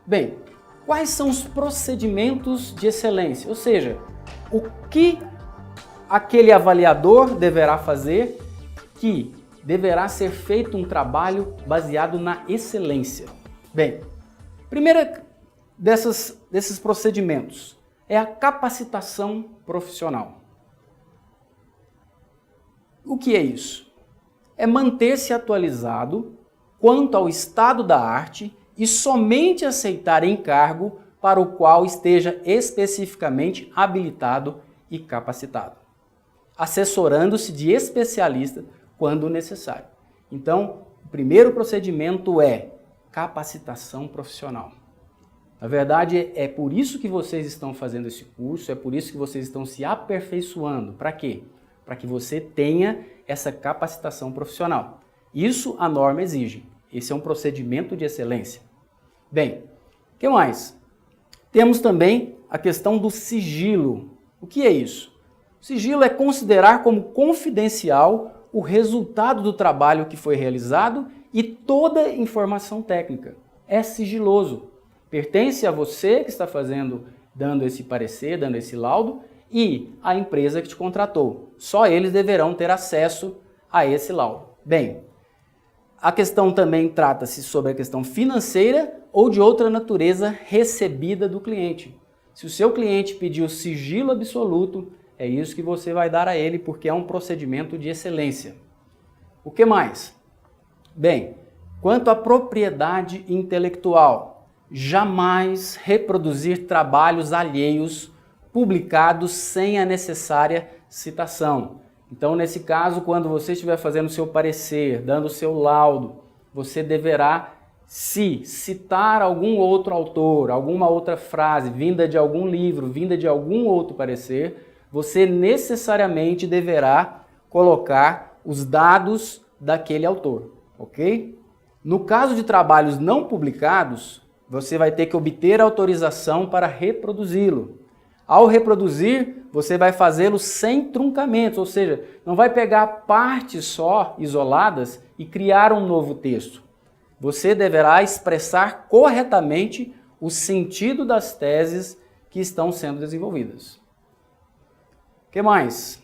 Bem, quais são os procedimentos de excelência? Ou seja, o que aquele avaliador deverá fazer que deverá ser feito um trabalho baseado na excelência? Bem, primeira desses procedimentos é a capacitação profissional. O que é isso? É manter-se atualizado quanto ao estado da arte e somente aceitar encargo para o qual esteja especificamente habilitado e capacitado, assessorando-se de especialista quando necessário. Então, o primeiro procedimento é capacitação profissional. Na verdade, é por isso que vocês estão fazendo esse curso, é por isso que vocês estão se aperfeiçoando. Para quê? Para que você tenha essa capacitação profissional. Isso a norma exige. Esse é um procedimento de excelência. Bem, o que mais? Temos também a questão do sigilo. O que é isso? O sigilo é considerar como confidencial o resultado do trabalho que foi realizado e toda informação técnica. É sigiloso. Pertence a você que está dando esse parecer, dando esse laudo, e à empresa que te contratou. Só eles deverão ter acesso a esse laudo. Bem, a questão também trata-se sobre a questão financeira ou de outra natureza recebida do cliente. Se o seu cliente pediu sigilo absoluto, é isso que você vai dar a ele, porque é um procedimento de excelência. O que mais? Bem, quanto à propriedade intelectual, jamais reproduzir trabalhos alheios publicados sem a necessária citação. Então, nesse caso, quando você estiver fazendo o seu parecer, dando o seu laudo, você deverá, se citar algum outro autor, alguma outra frase, vinda de algum livro, vinda de algum outro parecer, você necessariamente deverá colocar os dados daquele autor, ok? No caso de trabalhos não publicados, você vai ter que obter autorização para reproduzi-lo. Ao reproduzir, você vai fazê-lo sem truncamentos, ou seja, não vai pegar partes só isoladas e criar um novo texto. Você deverá expressar corretamente o sentido das teses que estão sendo desenvolvidas. O que mais?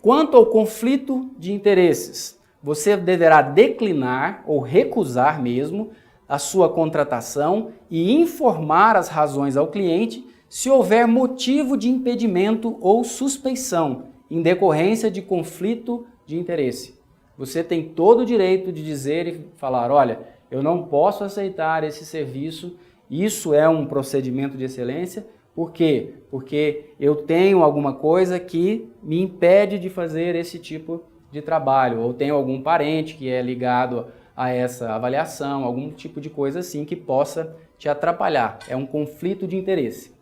Quanto ao conflito de interesses, você deverá declinar ou recusar mesmo a sua contratação e informar as razões ao cliente se houver motivo de impedimento ou suspeição em decorrência de conflito de interesse. Você tem todo o direito de dizer e falar, olha, eu não posso aceitar esse serviço, isso é um procedimento de excelência. Por quê? Porque eu tenho alguma coisa que me impede de fazer esse tipo de trabalho, ou tenho algum parente que é ligado a essa avaliação, algum tipo de coisa assim que possa te atrapalhar. É um conflito de interesse.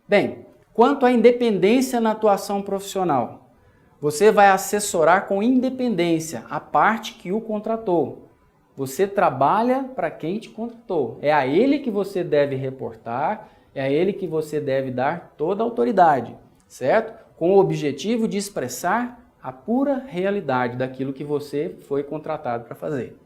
Bem, quanto à independência na atuação profissional, você vai assessorar com independência a parte que o contratou. Você trabalha para quem te contratou. É a ele que você deve reportar, é a ele que você deve dar toda a autoridade, certo? Com o objetivo de expressar a pura realidade daquilo que você foi contratado para fazer.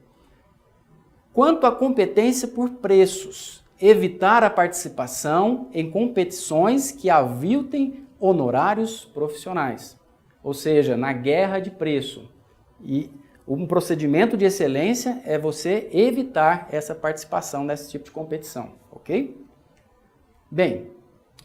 Quanto à competência por preços, evitar a participação em competições que aviltem honorários profissionais, ou seja, na guerra de preço. E um procedimento de excelência é você evitar essa participação nesse tipo de competição, ok? Bem,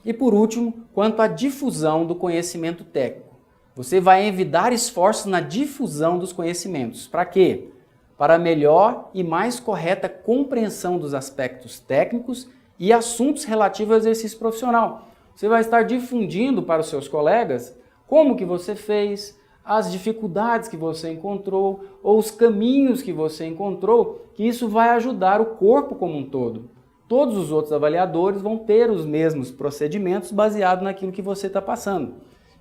e por último, quanto à difusão do conhecimento técnico, você vai envidar esforços na difusão dos conhecimentos. Para quê? Para melhor e mais correta compreensão dos aspectos técnicos e assuntos relativos ao exercício profissional. Você vai estar difundindo para os seus colegas como que você fez, as dificuldades que você encontrou ou os caminhos que você encontrou, que isso vai ajudar o corpo como um todo. Todos os outros avaliadores vão ter os mesmos procedimentos baseados naquilo que você está passando.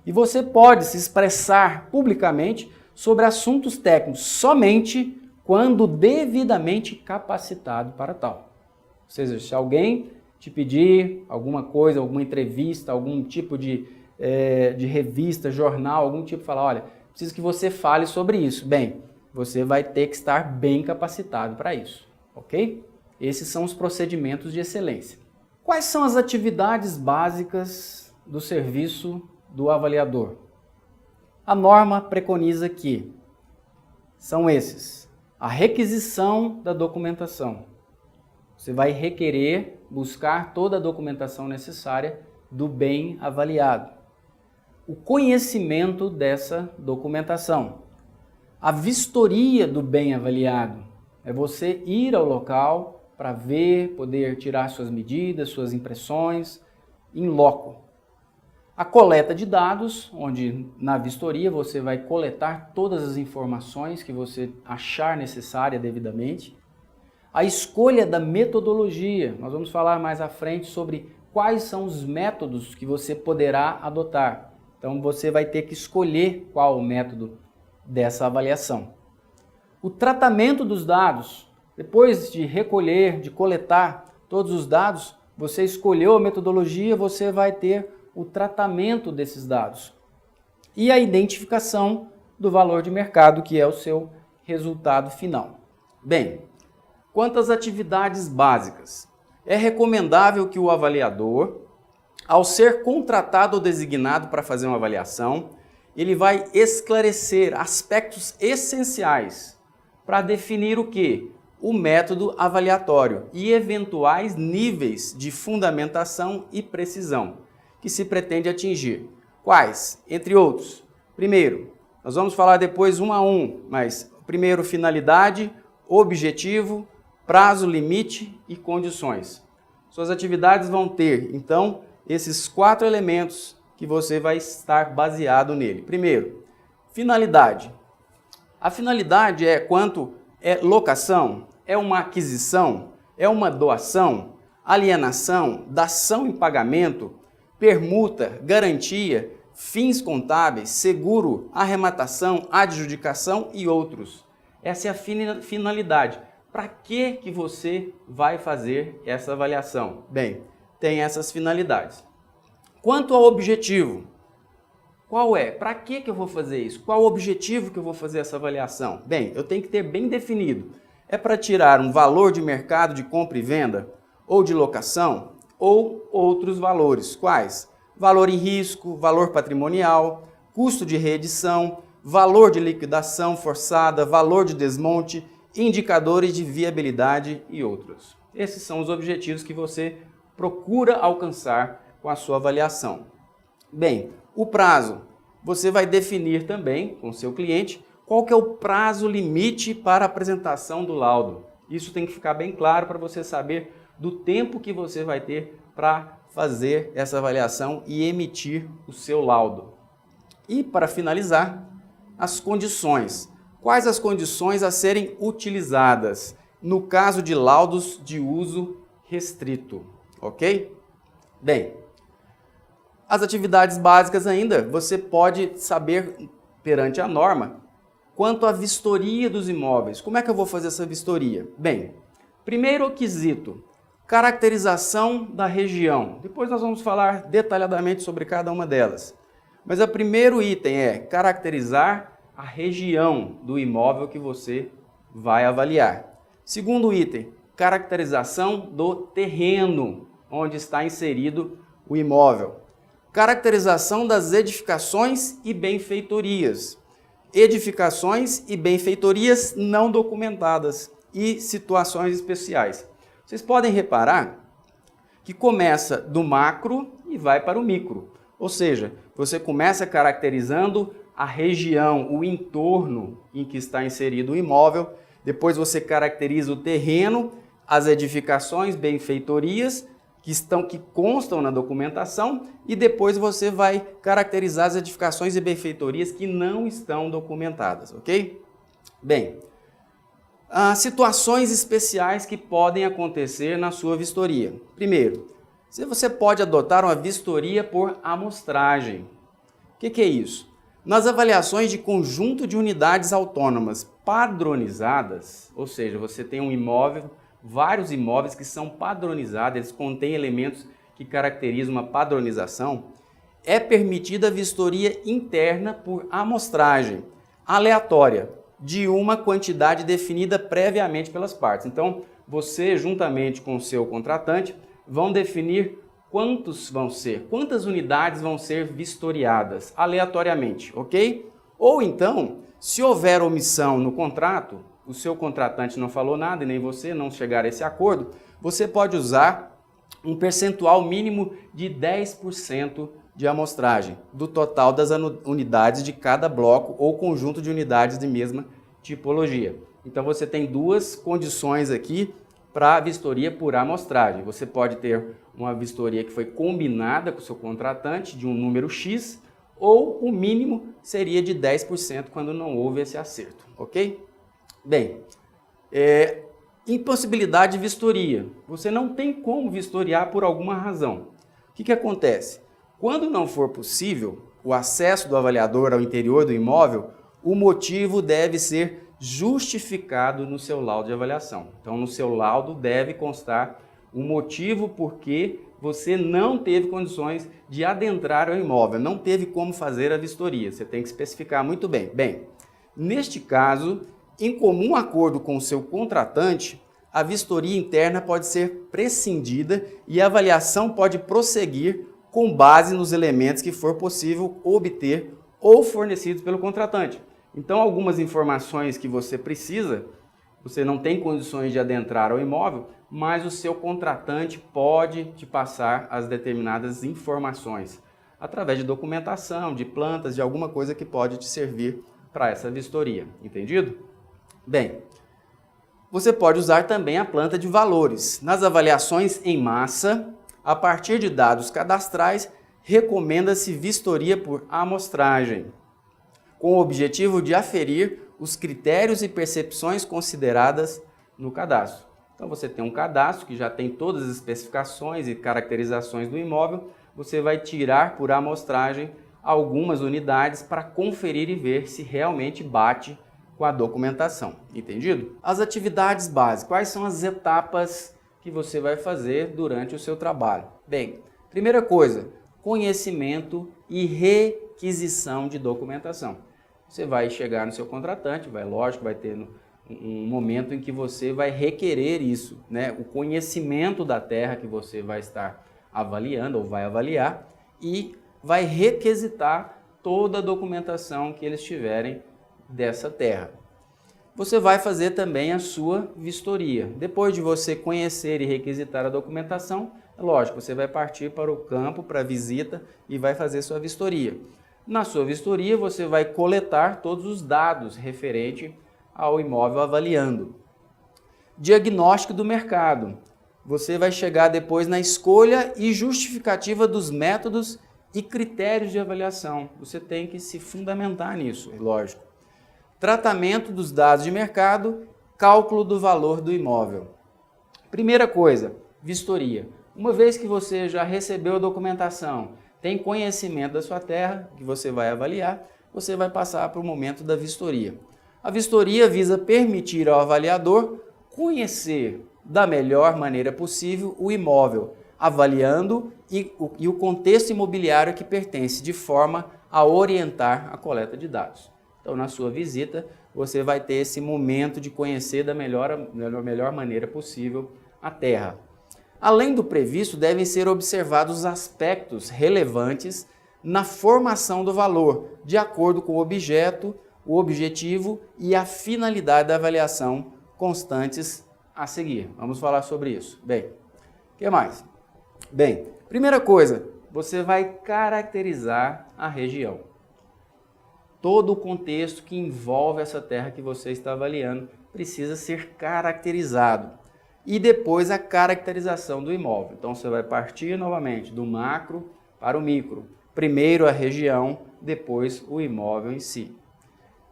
E você pode se expressar publicamente sobre assuntos técnicos somente quando devidamente capacitado para tal. Ou seja, se alguém te pedir alguma coisa, alguma entrevista, algum tipo de revista, jornal, algum tipo, falar, olha, preciso que você fale sobre isso. Bem, você vai ter que estar bem capacitado para isso, ok? Esses são os procedimentos de excelência. Quais são as atividades básicas do serviço do avaliador? A norma preconiza que são esses: a requisição da documentação. Você vai requerer buscar toda a documentação necessária do bem avaliado. O conhecimento dessa documentação. A vistoria do bem avaliado. É você ir ao local para ver, poder tirar suas medidas, suas impressões, in loco. A coleta de dados, onde na vistoria você vai coletar todas as informações que você achar necessária devidamente. A escolha da metodologia. Nós vamos falar mais à frente sobre quais são os métodos que você poderá adotar. Então você vai ter que escolher qual o método dessa avaliação. O tratamento dos dados. Depois de recolher, de coletar todos os dados, você escolheu a metodologia, você vai ter o tratamento desses dados. E a identificação do valor de mercado, que é o seu resultado final. Bem, quanto às atividades básicas, é recomendável que o avaliador, ao ser contratado ou designado para fazer uma avaliação, ele vai esclarecer aspectos essenciais para definir o quê? O método avaliatório e eventuais níveis de fundamentação e precisão que se pretende atingir. Quais? Entre outros. Primeiro, nós vamos falar depois um a um, mas primeiro finalidade, objetivo, prazo limite e condições. Suas atividades vão ter, então, esses 4 elementos que você vai estar baseado nele. Primeiro, finalidade. A finalidade é quanto é locação, é uma aquisição, é uma doação, alienação, dação em pagamento, permuta, garantia, fins contábeis, seguro, arrematação, adjudicação e outros. Essa é a finalidade. Para que você vai fazer essa avaliação? Bem, tem essas finalidades. Quanto ao objetivo, qual é? Para que eu vou fazer isso? Qual o objetivo que eu vou fazer essa avaliação? Bem, eu tenho que ter bem definido. É para tirar um valor de mercado de compra e venda, ou de locação, ou outros valores. Quais? Valor em risco, valor patrimonial, custo de reedição, valor de liquidação forçada, valor de desmonte, indicadores de viabilidade e outros. Esses são os objetivos que você procura alcançar com a sua avaliação. Bem, o prazo. Você vai definir também com o seu cliente qual que é o prazo limite para a apresentação do laudo. Isso tem que ficar bem claro para você saber do tempo que você vai ter para fazer essa avaliação e emitir o seu laudo. E para finalizar, as condições. Quais as condições a serem utilizadas no caso de laudos de uso restrito, ok? Bem, as atividades básicas ainda, você pode saber perante a norma quanto à vistoria dos imóveis. Como é que eu vou fazer essa vistoria? Bem, primeiro quesito, caracterização da região. Depois nós vamos falar detalhadamente sobre cada uma delas. Mas o primeiro item é caracterizar a região do imóvel que você vai avaliar. Segundo item, caracterização do terreno onde está inserido o imóvel. Caracterização das edificações e benfeitorias. Edificações e benfeitorias não documentadas e situações especiais. Vocês podem reparar que começa do macro e vai para o micro. Ou seja, você começa caracterizando a região, o entorno em que está inserido o imóvel, depois você caracteriza o terreno, as edificações, benfeitorias, que constam na documentação e depois você vai caracterizar as edificações e benfeitorias que não estão documentadas, ok? Bem, situações especiais que podem acontecer na sua vistoria. Primeiro, você pode adotar uma vistoria por amostragem. O que é isso? Nas avaliações de conjunto de unidades autônomas padronizadas, ou seja, você tem um imóvel, vários imóveis que são padronizados, eles contêm elementos que caracterizam uma padronização, é permitida a vistoria interna por amostragem, aleatória, de uma quantidade definida previamente pelas partes. Então, você, juntamente com o seu contratante, vão definir quantas unidades vão ser vistoriadas aleatoriamente, ok? Ou então, se houver omissão no contrato, o seu contratante não falou nada e nem você não chegar a esse acordo, você pode usar um percentual mínimo de 10% de amostragem do total das unidades de cada bloco ou conjunto de unidades de mesma tipologia. Então você tem duas condições aqui para a vistoria por amostragem. Você pode ter uma vistoria que foi combinada com o seu contratante de um número X, ou o mínimo seria de 10% quando não houve esse acerto, ok? Bem, impossibilidade de vistoria. Você não tem como vistoriar por alguma razão. O que acontece? Quando não for possível o acesso do avaliador ao interior do imóvel, o motivo deve ser justificado no seu laudo de avaliação. Então, no seu laudo deve constar o motivo por que você não teve condições de adentrar ao imóvel, não teve como fazer a vistoria. Você tem que especificar muito bem. Bem, neste caso, em comum acordo com o seu contratante, a vistoria interna pode ser prescindida e a avaliação pode prosseguir com base nos elementos que for possível obter ou fornecidos pelo contratante. Então, algumas informações que você precisa, você não tem condições de adentrar ao imóvel, mas o seu contratante pode te passar as determinadas informações através de documentação, de plantas, de alguma coisa que pode te servir para essa vistoria. Entendido? Bem, você pode usar também a planta de valores. Nas avaliações em massa, a partir de dados cadastrais, recomenda-se vistoria por amostragem, com o objetivo de aferir os critérios e percepções consideradas no cadastro. Então você tem um cadastro que já tem todas as especificações e caracterizações do imóvel, você vai tirar por amostragem algumas unidades para conferir e ver se realmente bate com a documentação, entendido? As atividades básicas, quais são as etapas que você vai fazer durante o seu trabalho? Bem, primeira coisa, conhecimento e requisição de documentação. Você vai chegar no seu contratante, lógico, vai ter um momento em que você vai requerer isso, né? O conhecimento da terra que você vai estar avaliando ou vai avaliar e vai requisitar toda a documentação que eles tiverem dessa terra. Você vai fazer também a sua vistoria. Depois de você conhecer e requisitar a documentação, lógico, você vai partir para o campo, para a visita e vai fazer sua vistoria. Na sua vistoria, você vai coletar todos os dados referentes ao imóvel avaliando. Diagnóstico do mercado. Você vai chegar depois na escolha e justificativa dos métodos e critérios de avaliação. Você tem que se fundamentar nisso, lógico. Tratamento dos dados de mercado, cálculo do valor do imóvel. Primeira coisa, vistoria. Uma vez que você já recebeu a documentação, tem conhecimento da sua terra, que você vai avaliar, você vai passar para o momento da vistoria. A vistoria visa permitir ao avaliador conhecer da melhor maneira possível o imóvel, avaliando e o contexto imobiliário que pertence, de forma a orientar a coleta de dados. Então, na sua visita, você vai ter esse momento de conhecer da melhor maneira possível a terra. Além do previsto, devem ser observados os aspectos relevantes na formação do valor, de acordo com o objeto, o objetivo e a finalidade da avaliação constantes a seguir. Vamos falar sobre isso. Bem, o que mais? Bem, primeira coisa, você vai caracterizar a região. Todo o contexto que envolve essa terra que você está avaliando precisa ser caracterizado. e depois a caracterização do imóvel. Então você vai partir novamente do macro para o micro. Primeiro a região, depois o imóvel em si.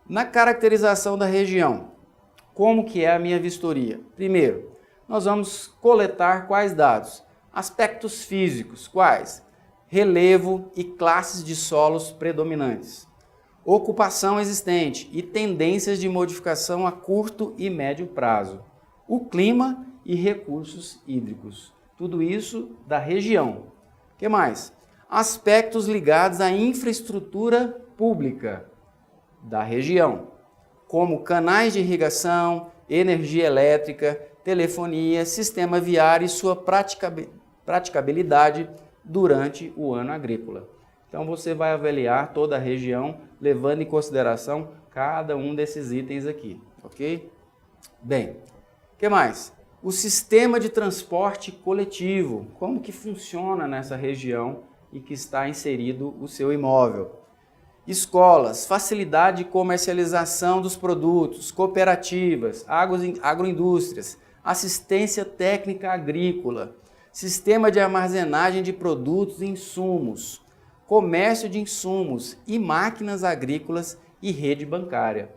Na caracterização da região, como que é a minha vistoria? Primeiro, nós vamos coletar quais dados? Aspectos físicos, quais? Relevo e classes de solos predominantes. Ocupação existente e tendências de modificação a curto e médio prazo. O clima e recursos hídricos. Tudo isso da região. O que mais? Aspectos ligados à infraestrutura pública da região, como canais de irrigação, energia elétrica, telefonia, sistema viário e sua praticabilidade durante o ano agrícola. Então você vai avaliar toda a região, levando em consideração cada um desses itens aqui, ok? Bem, o que mais? O sistema de transporte coletivo, como que funciona nessa região e que está inserido o seu imóvel. Escolas, facilidade de comercialização dos produtos, cooperativas, agroindústrias, assistência técnica agrícola, sistema de armazenagem de produtos e insumos, comércio de insumos e máquinas agrícolas e rede bancária.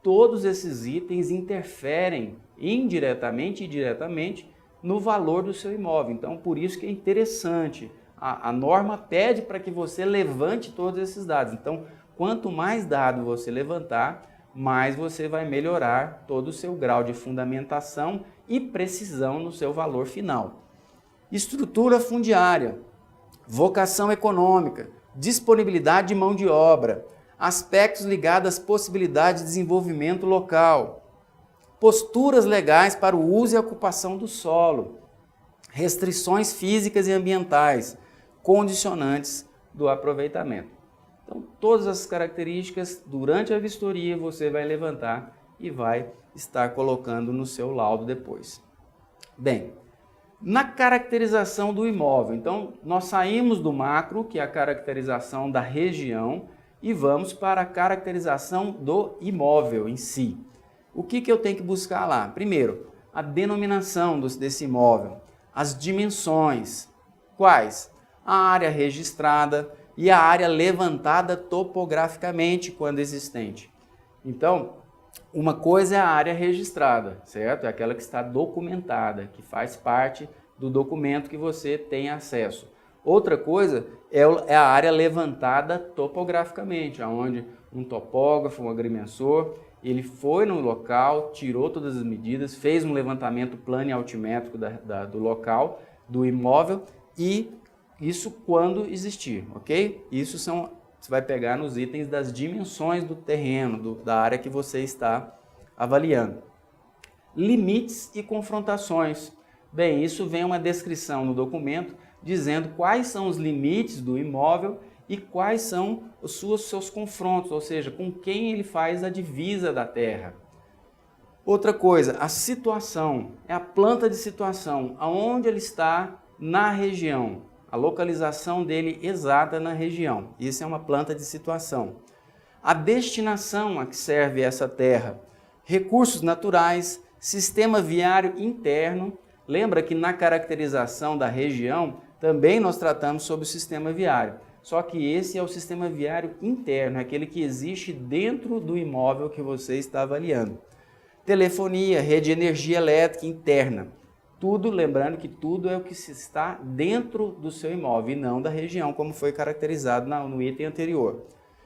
Todos esses itens interferem indiretamente e diretamente no valor do seu imóvel. Então, por isso que é interessante. A norma pede para que você levante todos esses dados. Então, quanto mais dado você levantar, mais você vai melhorar todo o seu grau de fundamentação e precisão no seu valor final. Estrutura fundiária, vocação econômica, disponibilidade de mão de obra, aspectos ligados às possibilidades de desenvolvimento local, posturas legais para o uso e ocupação do solo, restrições físicas e ambientais, condicionantes do aproveitamento. Então, todas as características, durante a vistoria, você vai levantar e vai estar colocando no seu laudo depois. Bem, na caracterização do imóvel, então, nós saímos do macro, que é a caracterização da região, e vamos para a caracterização do imóvel em si. O que eu tenho que buscar lá? Primeiro, a denominação desse imóvel, as dimensões, quais? A área registrada e a área levantada topograficamente quando existente. Então, uma coisa é a área registrada, certo? É aquela que está documentada, que faz parte do documento que você tem acesso. Outra coisa é a área levantada topograficamente, onde um topógrafo, um agrimensor, ele foi no local, tirou todas as medidas, fez um levantamento plano e altimétrico do local, do imóvel, e isso quando existir, ok? Isso você vai pegar nos itens das dimensões do terreno, da área que você está avaliando. Limites e confrontações. Bem, isso vem uma descrição no documento dizendo quais são os limites do imóvel e quais são os seus confrontos, ou seja, com quem ele faz a divisa da terra. Outra coisa, a situação, é a planta de situação, aonde ele está na região, a localização dele exata na região. Isso é uma planta de situação. A destinação a que serve essa terra, recursos naturais, sistema viário interno. Lembra que na caracterização da região também nós tratamos sobre o sistema viário. Só que esse é o sistema viário interno, aquele que existe dentro do imóvel que você está avaliando. Telefonia, rede de energia elétrica interna. Tudo, lembrando que tudo é o que está dentro do seu imóvel e não da região, como foi caracterizado no item anterior.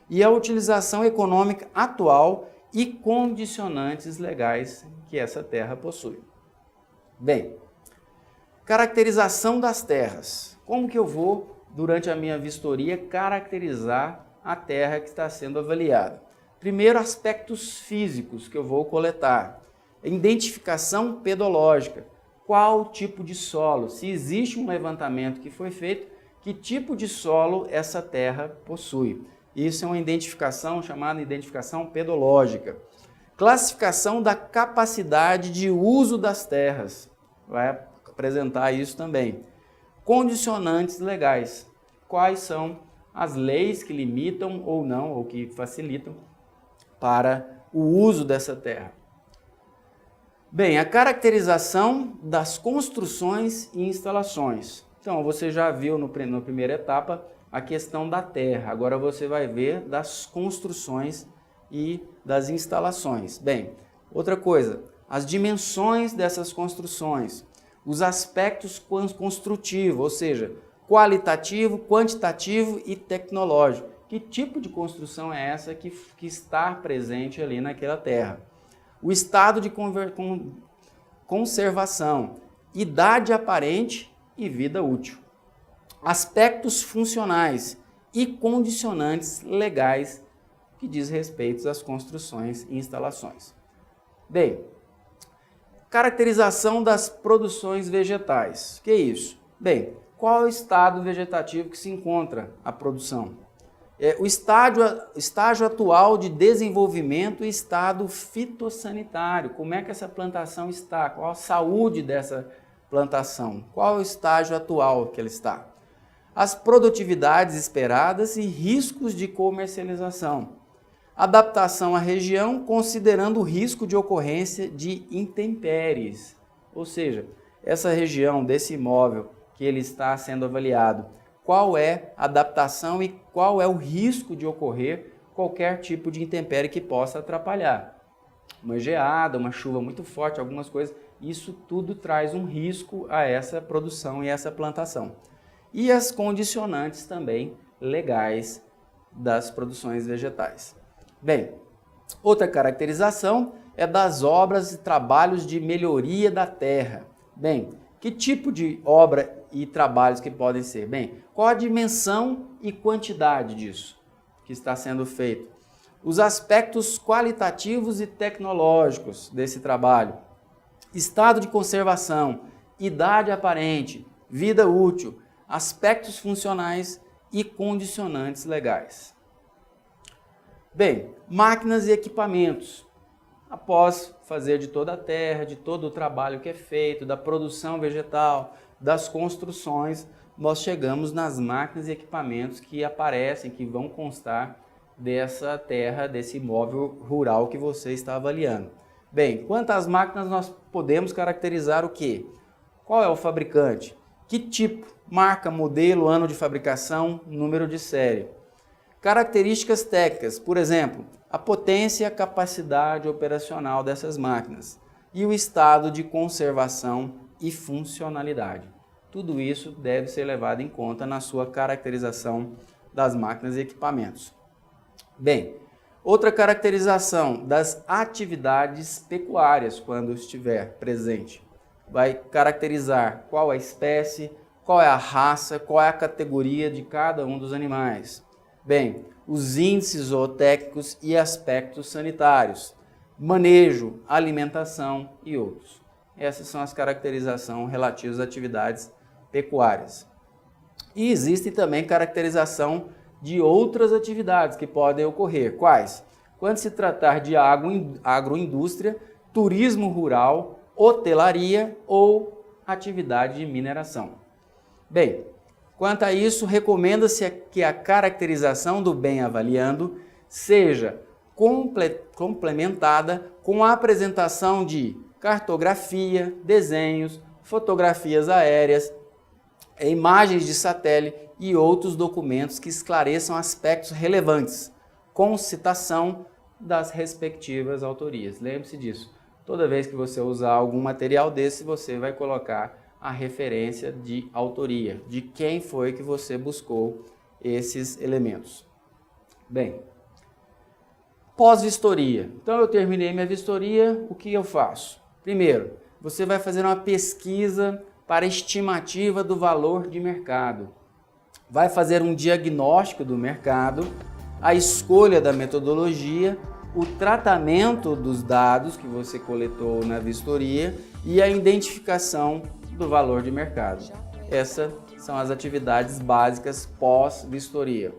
E a utilização econômica atual e condicionantes legais que essa terra possui. Bem, caracterização das terras. Como que eu vou, durante a minha vistoria, caracterizar a terra que está sendo avaliada? Primeiro, aspectos físicos que eu vou coletar. Identificação pedológica. Qual tipo de solo? Se existe um levantamento que foi feito, que tipo de solo essa terra possui? Isso é uma identificação chamada identificação pedológica. Classificação da capacidade de uso das terras. Vai apresentar isso também. Condicionantes legais. Quais são as leis que limitam ou não, ou que facilitam para o uso dessa terra? Bem, a caracterização das construções e instalações. Então, você já viu na primeira etapa a questão da terra. Agora você vai ver das construções e das instalações. Bem, outra coisa, as dimensões dessas construções, os aspectos construtivos, ou seja, qualitativo, quantitativo e tecnológico. Que tipo de construção é essa que está presente ali naquela terra? O estado de conservação, idade aparente e vida útil. Aspectos funcionais e condicionantes legais que diz respeito às construções e instalações. Bem, caracterização das produções vegetais. O que é isso? Bem, qual é o estado vegetativo que se encontra a produção? O estágio atual de desenvolvimento e estado fitossanitário. Como é que essa plantação está? Qual a saúde dessa plantação? Qual é o estágio atual que ela está? As produtividades esperadas e riscos de comercialização. Adaptação à região, considerando o risco de ocorrência de intempéries. Ou seja, essa região desse imóvel que ele está sendo avaliado, qual é a adaptação e qual é o risco de ocorrer qualquer tipo de intempérie que possa atrapalhar. Uma geada, uma chuva muito forte, algumas coisas, isso tudo traz um risco a essa produção e essa plantação. E as condicionantes também legais das produções vegetais. Bem, outra caracterização é das obras e trabalhos de melhoria da terra. Bem, que tipo de obra e trabalhos que podem ser? Bem, qual a dimensão e quantidade disso que está sendo feito? Os aspectos qualitativos e tecnológicos desse trabalho. Estado de conservação, idade aparente, vida útil, aspectos funcionais e condicionantes legais. Bem, máquinas e equipamentos. Após fazer de toda a terra, de todo o trabalho que é feito, da produção vegetal, das construções, nós chegamos nas máquinas e equipamentos que aparecem, que vão constar dessa terra, desse imóvel rural que você está avaliando. Bem, quanto às máquinas, nós podemos caracterizar o quê? Qual é o fabricante? Que tipo? Marca, modelo, ano de fabricação, número de série. Características técnicas, por exemplo, a potência e a capacidade operacional dessas máquinas e o estado de conservação e funcionalidade. Tudo isso deve ser levado em conta na sua caracterização das máquinas e equipamentos. Bem, outra caracterização das atividades pecuárias, quando estiver presente. Vai caracterizar qual a espécie, qual é a raça, qual é a categoria de cada um dos animais. Bem, os índices zootécnicos e aspectos sanitários, manejo, alimentação e outros. Essas são as caracterizações relativas às atividades pecuárias. E existe também caracterização de outras atividades que podem ocorrer. Quais? Quando se tratar de agroindústria, turismo rural, hotelaria ou atividade de mineração. Bem, quanto a isso, recomenda-se que a caracterização do bem avaliando seja complementada com a apresentação de cartografia, desenhos, fotografias aéreas, imagens de satélite e outros documentos que esclareçam aspectos relevantes, com citação das respectivas autorias. Lembre-se disso. Toda vez que você usar algum material desse, você vai colocar a referência de autoria, de quem foi que você buscou esses elementos. Bem, pós-vistoria. Então eu terminei minha vistoria, o que eu faço? Primeiro, você vai fazer uma pesquisa para estimativa do valor de mercado. Vai fazer um diagnóstico do mercado, a escolha da metodologia, o tratamento dos dados que você coletou na vistoria e a identificação do valor de mercado. Essas são as atividades básicas pós-vistoria.